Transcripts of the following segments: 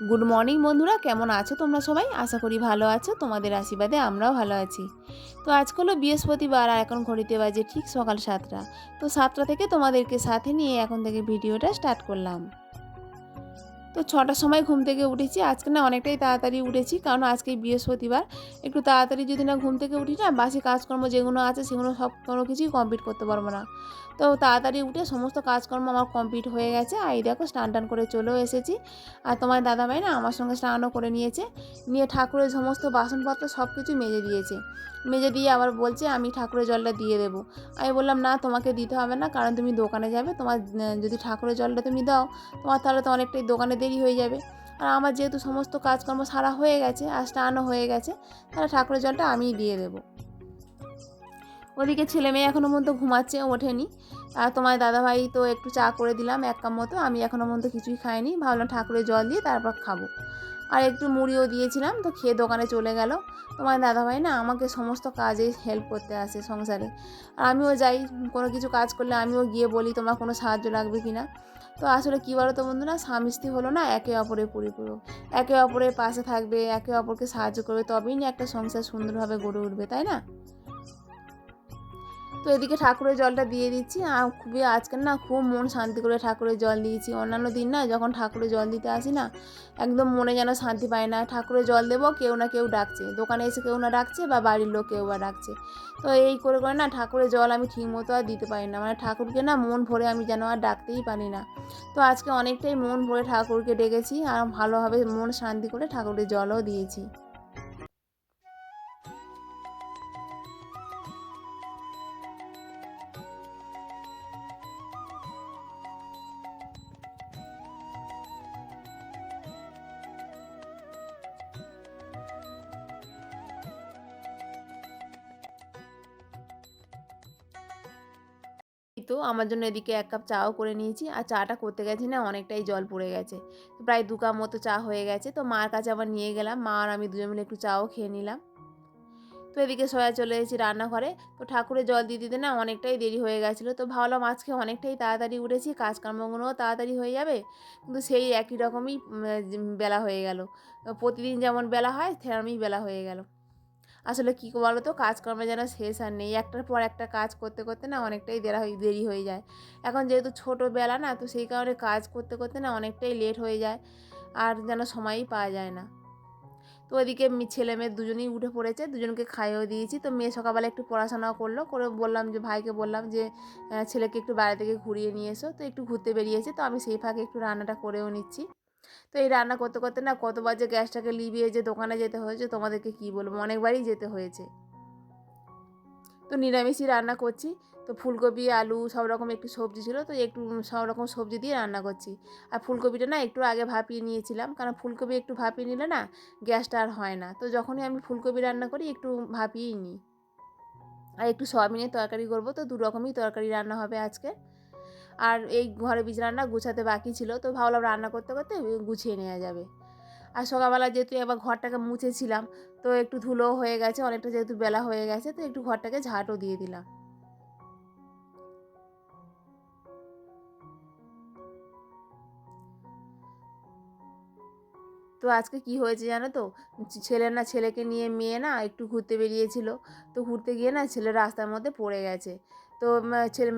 Good morning বন্ধুরা, কেমন আছো তোমরা সবাই? আশা করি ভালো আছো। তোমাদের আশীর্বাদে আমরাও ভালো আছি। তো আজকে হলো বৃহস্পতিবার আর এখন ঘড়িতে বাজে ঠিক সকাল 7টা। তো 7টা থেকে তোমাদেরকে সাথে নিয়ে এখন থেকে ভিডিওটা স্টার্ট করলাম। তো 6টার সময় ঘুম থেকে উঠেছি। আজকে না অনেকটাই তাড়াতাড়ি উঠেছি, কারণ আজকে বৃহস্পতিবার। একটু তাড়াতাড়ি যদি না ঘুম থেকে উঠি না, বাসি কাজকর্ম যেগুলো আছে সেগুলো সব কোনো কিছুই কমপ্লিট করতে পারবো না। তো তাড়াতাড়ি উঠে সমস্ত কাজকর্ম আমার কমপ্লিট হয়ে গেছে। আর এই দেখো স্নান টান করে চলেও এসেছি। আর তোমার দাদাভাই না আমার সঙ্গে স্নানও করে নিয়েছে। নিয়ে ঠাকুরের সমস্ত বাসনপত্র সব কিছু মেজে দিয়েছে। মেজে দিয়ে আবার বলছে আমি ঠাকুরের জলটা দিয়ে দেবো। আমি বললাম না, তোমাকে দিতে হবে না, কারণ তুমি দোকানে যাবে। তোমার যদি ঠাকুরের জলটা তুমি দাও, তোমার তাহলে তো অনেকটাই দোকানে দেরি হয়ে যাবে। আর আমার যেহেতু সমস্ত কাজকর্ম সারা হয়ে গেছে আর স্নানও হয়ে গেছে, তাহলে ঠাকুরের জলটা আমিই দিয়ে দেবো। ওদিকে ছেলে মেয়ে এখনও পর্যন্ত ঘুমাচ্ছে, ওঠেনি। আর তোমার দাদাভাই তো একটু চা করে দিলাম 1 কাপ মতো। আমি এখনও পর্যন্ত কিছুই খাইনি, ভাবলাম ঠাকুরের জল দিয়ে তারপর খাবো। আর একটু মুড়িও দিয়েছিলাম, তো খেয়ে দোকানে চলে গেল। তোমার দাদাভাই না আমাকে সমস্ত কাজে হেল্প করতে আসে সংসারে। আর আমিও যাই, কোনো কিছু কাজ করলে আমিও গিয়ে বলি তোমার কোনো সাহায্য লাগবে কি না। তো আসলে কী বলো তো বন্ধুরা, স্বামী স্ত্রী হলো না একে অপরের পরিপূরক। একে অপরের পাশে থাকবে, একে অপরকে সাহায্য করবে, তবেই না একটা সংসার সুন্দরভাবে গড়ে উঠবে, তাই না? তো এদিকে ঠাকুরের জলটা দিয়ে দিচ্ছি। আর খুবই আজকের না খুব মন শান্তি করে ঠাকুরের জল দিয়েছি। অন্যান্য দিন না যখন ঠাকুরের জল দিতে আসি না, একদম মনে যেন শান্তি পায় না। ঠাকুরের জল দেবো, কেউ না কেউ ডাকছে, দোকানে এসে কেউ না ডাকছে বা বাড়ির লোক কেউ বা ডাকছে। তো এই করে করে না ঠাকুরের জল আমি ঠিক মতো আর দিতে পারি না, মানে ঠাকুরকে না মন ভরে আমি যেন আর ডাকতেই পারি না। তো আজকে অনেকটাই মন ভরে ঠাকুরকে ডেকেছি আর ভালোভাবে মন শান্তি করে ঠাকুরের জলও দিয়েছি। এই তো আমার জন্য এদিকে 1 কাপ চাও করে নিয়েছি। আর চাটা করতে গেছি না অনেকটাই জল পড়ে গেছে। তো প্রায় 2 কাপ মতো চা হয়ে গেছে। তো মার কাছে আবার নিয়ে গেলাম। মা আর আমি দুজন মিলে একটু চাও খেয়ে নিলাম। তো এদিকে সোয়া চলে এসেছি রান্নাঘরে। তো ঠাকুরের জল দিয়ে দিতে না অনেকটাই দেরি হয়ে গেছিলো। তো ভাবলাম আজকে অনেকটাই তাড়াতাড়ি উঠেছি, কাজকর্মগুলোও তাড়াতাড়ি হয়ে যাবে। কিন্তু সেই একই রকমই বেলা হয়ে গেল। প্রতিদিন যেমন বেলা হয় তেমনই বেলা হয়ে গেল। আসলে কী বলো তো, কাজকর্মে যেন শেষ আর নেই। একটার পর একটা কাজ করতে করতে না অনেকটাই দেরি হয়ে যায়। এখন যেহেতু ছোটোবেলা না, তো সেই কারণে কাজ করতে করতে না অনেকটাই লেট হয়ে যায়। আর যেন সময়ই পাওয়া যায় না। তো ওইদিকে ছেলে মেয়ে দুজনেই উঠে পড়েছে, দুজনকে খাইয়েও দিয়েছি। তো মেয়ে সকালবেলা একটু পড়াশোনাও করলো, করে বললাম যে ভাইকে বললাম যে ছেলেকে একটু বাইরে থেকে ঘুরিয়ে নিয়ে এসো। তো একটু ঘুরতে বেরিয়েছে, তো আমি সেই ফাঁকে একটু রান্নাটা করেও নিচ্ছি। তো এই রান্না করতে করতে না কতবার যে গ্যাসটাকে লিভিয়ে যে দোকানে যেতে হয়েছে তোমাদেরকে কী বলবো, অনেকবারই যেতে হয়েছে। তো নিরামিষই রান্না করছি। তো ফুলকপি, আলু সব রকম একটু সবজি ছিল, তো একটু সব রকম সবজি দিয়ে রান্না করছি। আর ফুলকপিটা না একটু আগে ভাপিয়ে নিয়েছিলাম, কারণ ফুলকপি একটু ভাপিয়ে নিলে না গ্যাসটা আর হয় না। তো যখনই আমি ফুলকপি রান্না করি একটু ভাপিয়েই নিই। আর একটু সয়াবিনের তরকারি করব, তো দু রকমই তরকারি রান্না হবে আজকে। আর এই ঘরে বিছানাটা গুছাতে বাকি ছিল, তো ভাবলাম রান্না করতে করতে গুছিয়ে নেওয়া যাবে। আর সকালবেলা যেহেতু এবার ঘরটাকে মুছেছিলাম, তো একটু ধুলোও হয়ে গেছে, অনেকটা যেহেতু বেলা হয়ে গেছে, তো একটু ঘরটাকে ঝাঁটও দিয়ে দিলাম। তো আজকে কি হয়েছে জানো তো, ছেলেকে নিয়ে মেয়ে না একটু ঘুরতে বেরিয়েছিল। তো ঘুরতে গিয়ে না ছেলে রাস্তার মধ্যে পড়ে গেছে। তো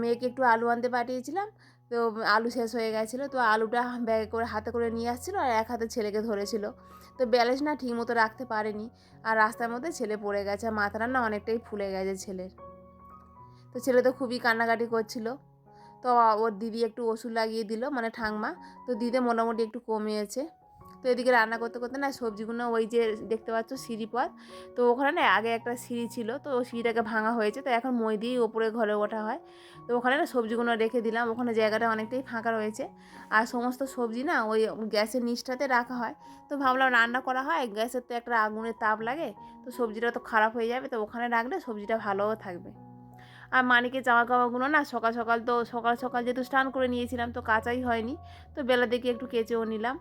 মেয়েকে একটু আলু আনতে পাঠিয়েছিলাম। তো আলু শেষ হয়ে গেছিলো, তো আলুটা ব্যাগে করে হাতে করে নিয়ে আসছিলো আর এক হাতে ছেলেকে ধরেছিল। তো ব্যালেন্স না ঠিক মতো রাখতে পারেনি, আর রাস্তার মধ্যে ছেলে পড়ে গেছে, আর মাথাটা না অনেকটাই ফুলে গেছে ছেলের। তো ছেলে তো খুবই কান্নাকাটি করছিল। তো ওর দিদি একটু ওষুধ লাগিয়ে দিল, মানে ঠাংমা। তো দিতে মোটামুটি একটু কমিয়েছে। তো এদিকে রান্না করতে করতে না সবজিগুলো, ওই যে দেখতে পাচ্ছ সিঁড়ি পথ, তো ওখানে না আগে একটা সিঁড়ি ছিল, তো ওই সিঁড়িটাকে ভাঙা হয়েছে, তো এখন মই দিয়েই ওপরে ঘরে ওঠা হয়। তো ওখানে না সবজিগুলো রেখে দিলাম, ওখানে জায়গাটা অনেকটাই ফাঁকা রয়েছে। আর সমস্ত সবজি না ওই গ্যাসের নিচটাতে রাখা হয়। তো ভাবলাম রান্না করা হয়, গ্যাসের তো একটা আগুনের তাপ লাগে, তো সবজিটা তো খারাপ হয়ে যাবে, তো ওখানে রাখলে সবজিটা ভালোও থাকবে। আর মানিকের জামা কাপড়গুলো না সকাল সকাল, তো সকাল সকাল যেহেতু স্নান করে নিয়েছিলাম, তো কাচাই হয়নি। তো বেলা দেখে একটু কেচেও নিলাম।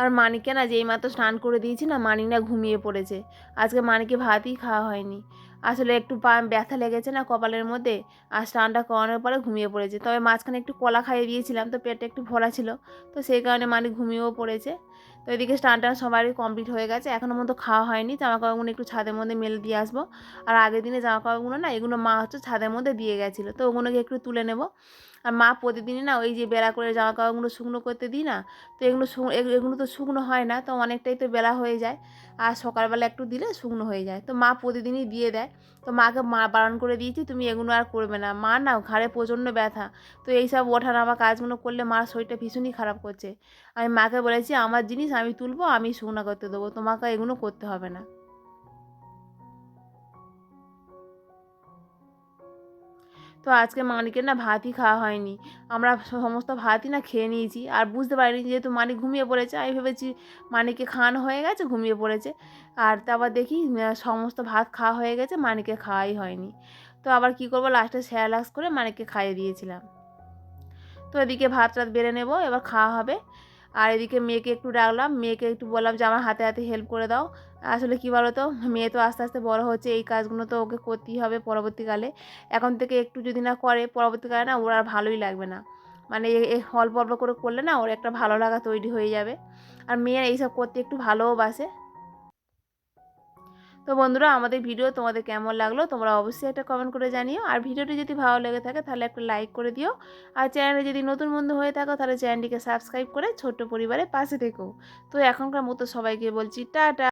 আর মানিককে না যেই মাত্র স্নান করে দিয়েছি না, মানিক না ঘুমিয়ে পড়েছে। আজকে মানিককে ভাতই খাওয়া হয়নি। আসলে একটু পা ব্যথা লেগেছে না কপালের মধ্যে, আর স্নানটা করানোর পরে ঘুমিয়ে পড়েছে। তবে মাঝখানে একটু কলা খাইয়ে দিয়েছিলাম, তো পেটটা একটু ভরা ছিল, তো সেই কারণে মানিক ঘুমিয়েও পড়েছে। তো এদিকে স্নান টান সবারই কমপ্লিট হয়ে গেছে, এখনও মতো খাওয়া হয়নি। জামা কাপড়গুলো একটু ছাদের মধ্যে মেলে দিয়ে আসবো। আর আগের দিনে জামা কাপড়গুলো না, এগুলো মা হচ্ছে ছাদের মধ্যে দিয়ে গেছিলো, তো ওগুলোকে একটু তুলে নেব। আর মা প্রতিদিনই না ওই যে বেলা করে জামা কাপড়গুলো শুকনো করতে দিই না, তো এগুলো তো শুকনো হয় না, তো অনেকটাই তো বেলা হয়ে যায়। আর সকালবেলা একটু দিলে শুকনো হয়ে যায়, তো মা প্রতিদিনই দিয়ে দেয়। তো মাকে বারণ করে দিয়েছি তুমি এগুলো আর করবে না, মা না ঘাড়ে প্রচণ্ড ব্যথা, তো এইসব ওঠানামা কাজগুলো করলে মার শরীরটা ভীষণই খারাপ করছে। আমি মাকে বলেছি আমার জিনিস আমি তুলবো, আমি শুকনো করতে দেবো, তোমাকে এগুলো করতে হবে না। তো আজকে মানিকের না ভাতই খাওয়া হয়নি। আমরা সমস্ত ভাতই না খেয়ে নিয়েছি, আর বুঝতে পারিনি যেহেতু মানিক ঘুমিয়ে পড়েছে, আমি ভেবেছি মানিককে খাওয়ানো হয়ে গেছে, ঘুমিয়ে পড়েছে। আর তারপর দেখি সমস্ত ভাত খাওয়া হয়ে গেছে, মানিককে খাওয়াই হয়নি। তো আবার কি করবো, লাস্টে সেরেলাক্স করে মানিককে খাইয়ে দিয়েছিলাম। তো এদিকে ভাত টাত বেড়ে নেবো, এবার খাওয়া হবে। আর এদিকে মেয়েকে একটু ডাকলাম, মেয়েকে একটু বললাম যে আমার হাতে হাতে হেল্প করে দাও। আসলে কী বলো তো, মেয়ে তো আস্তে আস্তে বড় হচ্ছে, এই কাজগুলো তো ওকে করতেই হবে পরবর্তীকালে। এখন থেকে একটু যদি না করে, পরবর্তীকালে না ওর আর ভালোই লাগবে না। মানে অল্প অল্প করে করলে না ওর একটা ভালো লাগা তৈরি হয়ে যাবে। আর মেয়ে এইসব করতে একটু ভালোও বাসে। তো বন্ধুরা, আমাদের ভিডিও তোমাদের কেমন লাগলো তোমরা অবশ্যই একটা কমেন্ট করে জানিও। আর ভিডিওটি যদি ভালো লেগে থাকে তাহলে একটা লাইক করে দিও। আর চ্যানেলে যদি নতুন বন্ধু হয়ে থাকো তাহলে চ্যানেলটিকে সাবস্ক্রাইব করে ছোট্ট পরিবারের পাশে থেকো। তো এখনকার মতো সবাইকে বলছি টাটা।